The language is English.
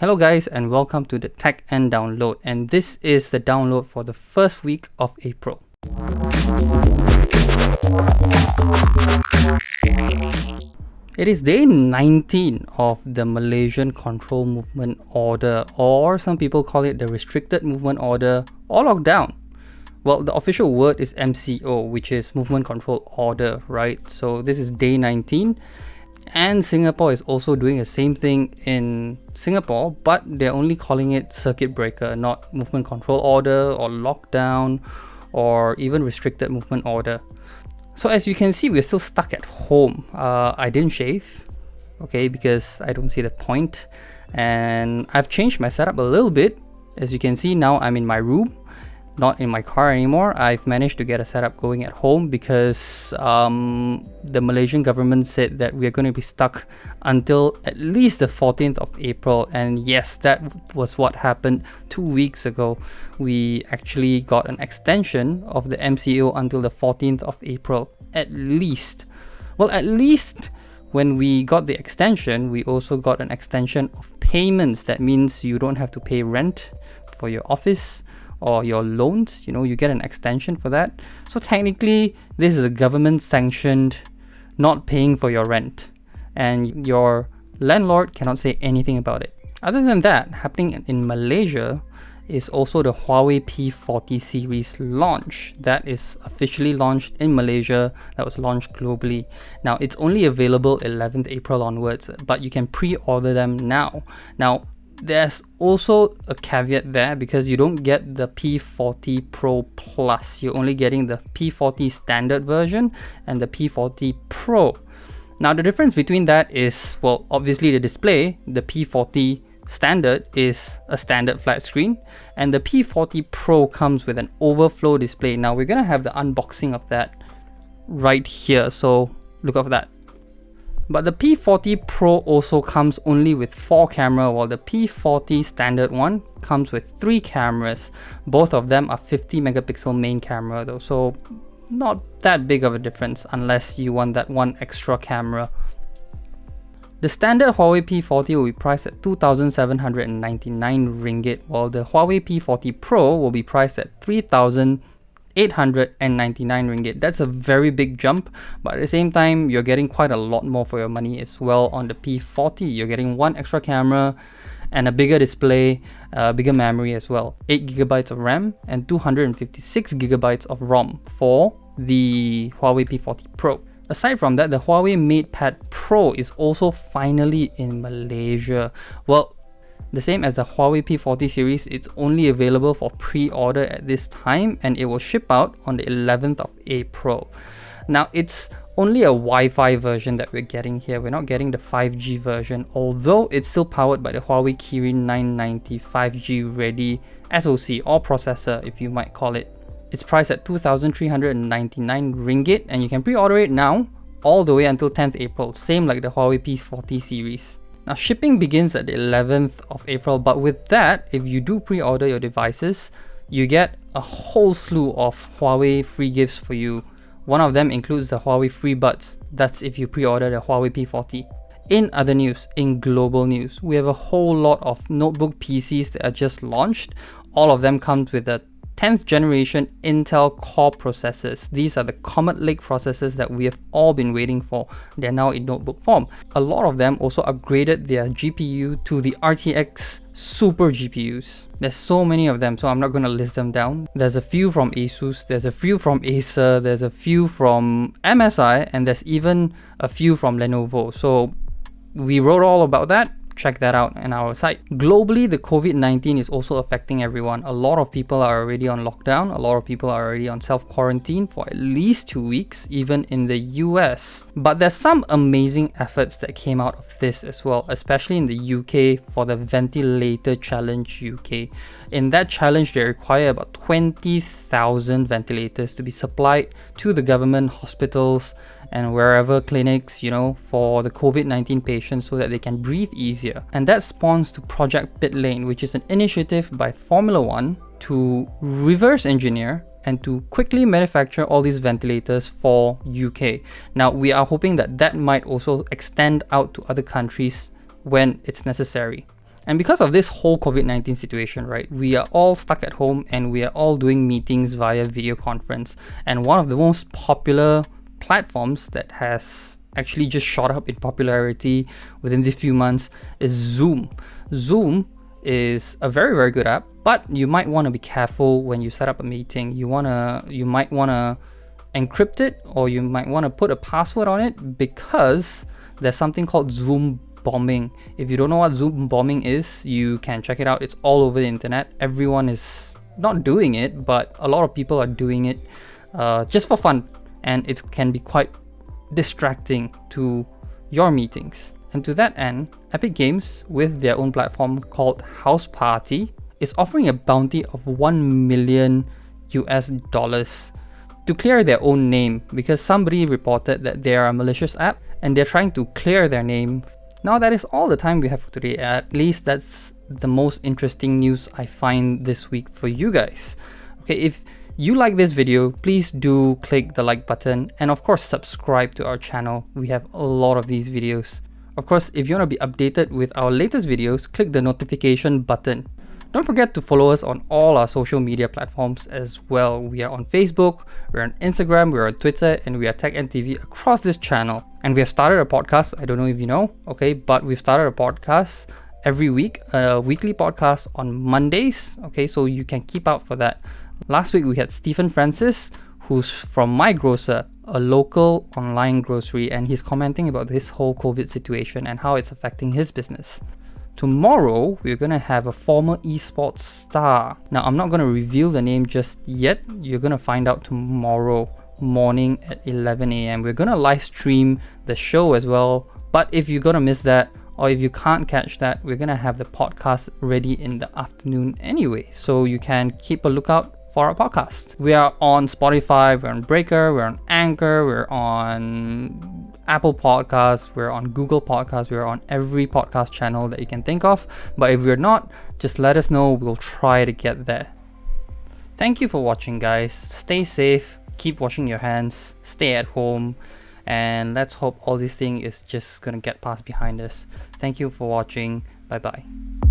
Hello guys, and welcome to the techENT download, and this is the download for the first week of April. It is day 19 of the Malaysian Control Movement Order, or some people call it the Restricted Movement Order or lockdown. Well, the official word is MCO, which is Movement Control Order, right? So this is day 19. And Singapore is also doing the same thing in Singapore, but they're only calling it circuit breaker, not movement control order or lockdown or even restricted movement order. So as you can see, we're still stuck at home. I didn't shave, okay, because I don't see the point. And I've changed my setup a little bit. As you can see, now I'm in my room, not in my car anymore. I've managed to get a setup going at home because the Malaysian government said that we're going to be stuck until at least the 14th of April. And yes, that was what happened 2 weeks ago. We actually got an extension of the MCO until the 14th of April, at least. Well, at least when we got the extension, we also got an extension of payments. That means you don't have to pay rent for your office or your loans, you get an extension for that. So technically, this is a government sanctioned not paying for your rent, and your landlord cannot say anything about it. Other than that, happening in Malaysia is also the HUAWEI P40 series launch. That is officially launched in Malaysia, that was launched globally. Now, it's only available 11th April onwards, but you can pre-order them now. Now, there's also a caveat there because you don't get the P40 Pro Plus. You're only getting the P40 standard version and the P40 Pro. Now, the difference between that is, well, obviously the display. The P40 standard is a standard flat screen, and the P40 Pro comes with an overflow display. Now, we're going to have the unboxing of that right here, so look out for that. But the P40 Pro also comes only with 4 cameras, while the P40 standard one comes with 3 cameras. Both of them are 50 megapixel main camera though, so not that big of a difference unless you want that one extra camera. The standard HUAWEI P40 will be priced at 2,799 ringgit, while the HUAWEI P40 Pro will be priced at 3,899 ringgit. That's a very big jump, but at the same time, you're getting quite a lot more for your money as well on the P40. You're getting 1 extra camera and a bigger display, bigger memory as well. 8GB of RAM and 256GB of ROM for the HUAWEI P40 Pro. Aside from that, the Huawei MatePad Pro is also finally in Malaysia. Well, the same as the HUAWEI P40 series, it's only available for pre-order at this time, and it will ship out on the 11th of April. Now, it's only a Wi-Fi version that we're getting here. We're not getting the 5G version, although it's still powered by the Huawei Kirin 990 5G ready SoC or processor, if you might call it. It's priced at 2,399 ringgit, and you can pre-order it now all the way until 10th April, same like the Huawei P40 series. Now, shipping begins at the 11th of April, but with that, if you do pre-order your devices, you get a whole slew of Huawei free gifts for you. One of them includes the Huawei free buds. That's if you pre-order the Huawei P40. In other news, in global news, we have a whole lot of notebook PCs that are just launched. All of them come with a 10th generation Intel Core processors. These are the Comet Lake processors that we have all been waiting for. They're now in notebook form. A lot of them also upgraded their GPU to the RTX Super GPUs. There's so many of them, so I'm not going to list them down. There's a few from Asus, there's a few from Acer, there's a few from MSI, and there's even a few from Lenovo. So we wrote all about that. Check that out on our site. Globally, the COVID-19 is also affecting everyone. A lot of people are already on lockdown. A lot of people are already on self-quarantine for at least 2 weeks, even in the US. But there's some amazing efforts that came out of this as well, especially in the UK for the Ventilator Challenge UK. In that challenge, they require about 20,000 ventilators to be supplied to the government hospitals and wherever clinics, for the COVID-19 patients so that they can breathe easier. And that spawns to Project Pit Lane, which is an initiative by Formula One to reverse engineer and to quickly manufacture all these ventilators for UK. Now, we are hoping that that might also extend out to other countries when it's necessary. And because of this whole COVID-19 situation, right, we are all stuck at home and we are all doing meetings via video conference. And one of the most popular platforms that has actually just shot up in popularity within these few months is Zoom. Zoom is a very, very good app, but you might want to be careful when you set up a meeting. You might want to encrypt it, or you might want to put a password on it, because there's something called Zoom bombing. If you don't know what Zoom bombing is, you can check it out. It's all over the internet. Everyone is not doing it, but a lot of people are doing it just for fun, and it can be quite distracting to your meetings. And to that end, Epic Games, with their own platform called House Party, is offering a bounty of $1 million to clear their own name, because somebody reported that they are a malicious app and they're trying to clear their name. Now that is all the time we have for today. At least that's the most interesting news I find this week for you guys. Okay, if you like this video, please do click the like button, and of course subscribe to our channel. We have a lot of these videos. Of course, if you want to be updated with our latest videos, click the notification button. Don't forget to follow us on all our social media platforms as well. We are on Facebook, we're on Instagram, we're on Twitter, and we are techENT TV across this channel. And we have started a podcast, I don't know if you know, okay, but we've started a podcast every week, a weekly podcast on Mondays, okay, so you can keep out for that. Last week we had Stephen Francis, who's from My Grocer, a local online grocery, and he's commenting about this whole COVID situation and how it's affecting his business. Tomorrow, we're going to have a former esports star. Now, I'm not going to reveal the name just yet. You're going to find out tomorrow morning at 11 a.m. We're going to live stream the show as well. But if you're going to miss that, or if you can't catch that, we're going to have the podcast ready in the afternoon anyway. So you can keep a lookout for our podcast. We are on Spotify, we're on Breaker, we're on Anchor, we're on Apple Podcasts, we're on Google Podcasts, we're on every podcast channel that you can think of. But if we're not, just let us know, we'll try to get there. Thank you for watching, guys. Stay safe, keep washing your hands, stay at home, and let's hope all this thing is just gonna get past behind us. Thank you for watching. Bye bye.